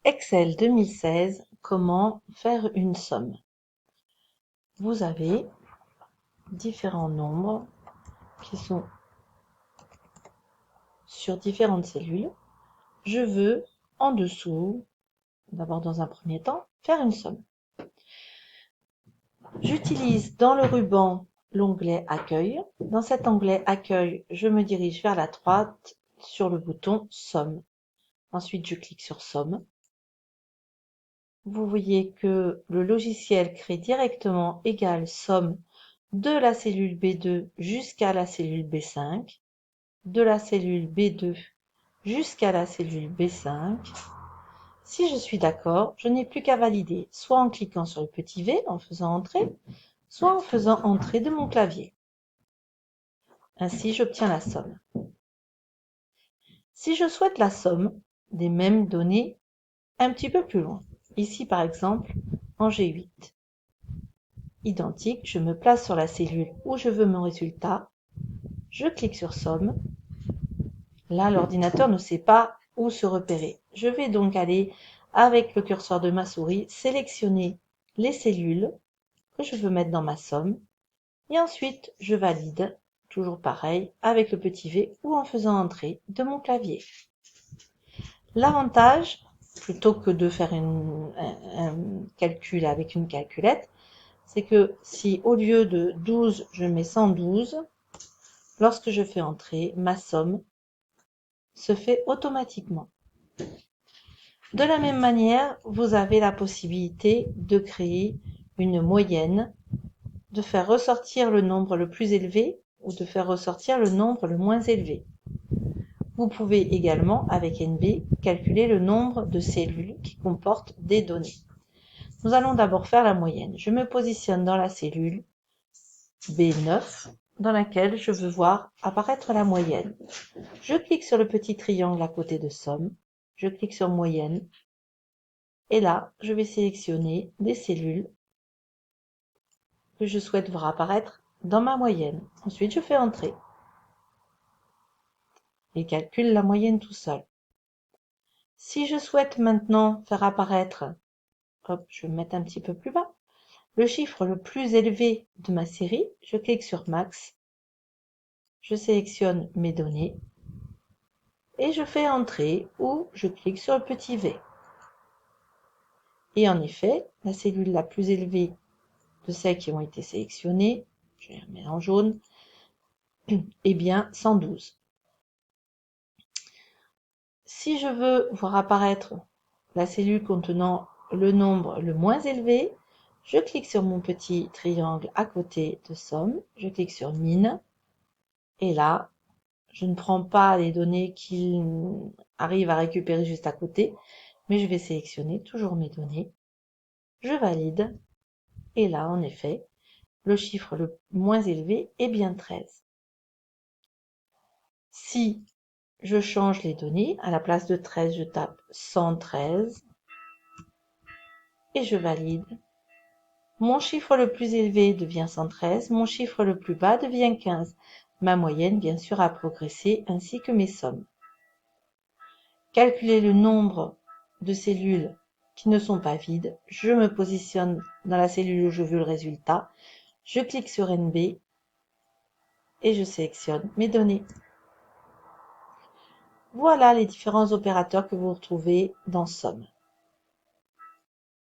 Excel 2016, comment faire une somme? Vous avez différents nombres qui sont sur différentes cellules. Je veux, en dessous, d'abord dans un premier temps, faire une somme. J'utilise dans le ruban l'onglet Accueil. Dans cet onglet Accueil, je me dirige vers la droite sur le bouton Somme. Ensuite, je clique sur Somme. Vous voyez que le logiciel crée directement égale somme de la cellule B2 jusqu'à la cellule B5, de la cellule B2 jusqu'à la cellule B5. Si je suis d'accord, je n'ai plus qu'à valider, soit en cliquant sur le petit V en faisant entrer, soit en faisant entrer de mon clavier. Ainsi, j'obtiens la somme. Si je souhaite la somme des mêmes données un petit peu plus loin, ici par exemple en G8, identique, je me place sur la cellule où je veux mon résultat, je clique sur somme. Là, l'ordinateur ne sait pas où se repérer. Je vais donc aller avec le curseur de ma souris, sélectionner les cellules que je veux mettre dans ma somme et ensuite je valide, toujours pareil, avec le petit V ou en faisant entrer de mon clavier. L'avantage, plutôt que de faire un calcul avec une calculette, c'est que si au lieu de 12, je mets 112, lorsque je fais entrer, ma somme se fait automatiquement. De la même manière, vous avez la possibilité de créer une moyenne, de faire ressortir le nombre le plus élevé ou de faire ressortir le nombre le moins élevé. Vous pouvez également, avec NB, calculer le nombre de cellules qui comportent des données. Nous allons d'abord faire la moyenne. Je me positionne dans la cellule B9, dans laquelle je veux voir apparaître la moyenne. Je clique sur le petit triangle à côté de somme, je clique sur moyenne, et là, je vais sélectionner des cellules que je souhaite voir apparaître dans ma moyenne. Ensuite, je fais entrer et calcule la moyenne tout seul. Si je souhaite maintenant faire apparaître, hop, je vais me mettre un petit peu plus bas, le chiffre le plus élevé de ma série, je clique sur Max, je sélectionne mes données et je fais entrer ou je clique sur le petit V. Et en effet, la cellule la plus élevée de celles qui ont été sélectionnées, je les remets en jaune, est bien 112. Si je veux voir apparaître la cellule contenant le nombre le moins élevé, je clique sur mon petit triangle à côté de somme, je clique sur mine, et là, je ne prends pas les données qu'il arrive à récupérer juste à côté, mais je vais sélectionner toujours mes données, je valide, et là, en effet, le chiffre le moins élevé est bien 13. Si je change les données, à la place de 13, je tape 113 et je valide. Mon chiffre le plus élevé devient 113, mon chiffre le plus bas devient 15. Ma moyenne, bien sûr, a progressé ainsi que mes sommes. Calculer le nombre de cellules qui ne sont pas vides, je me positionne dans la cellule où je veux le résultat, je clique sur NB et je sélectionne mes données. Voilà les différents opérateurs que vous retrouvez dans Somme.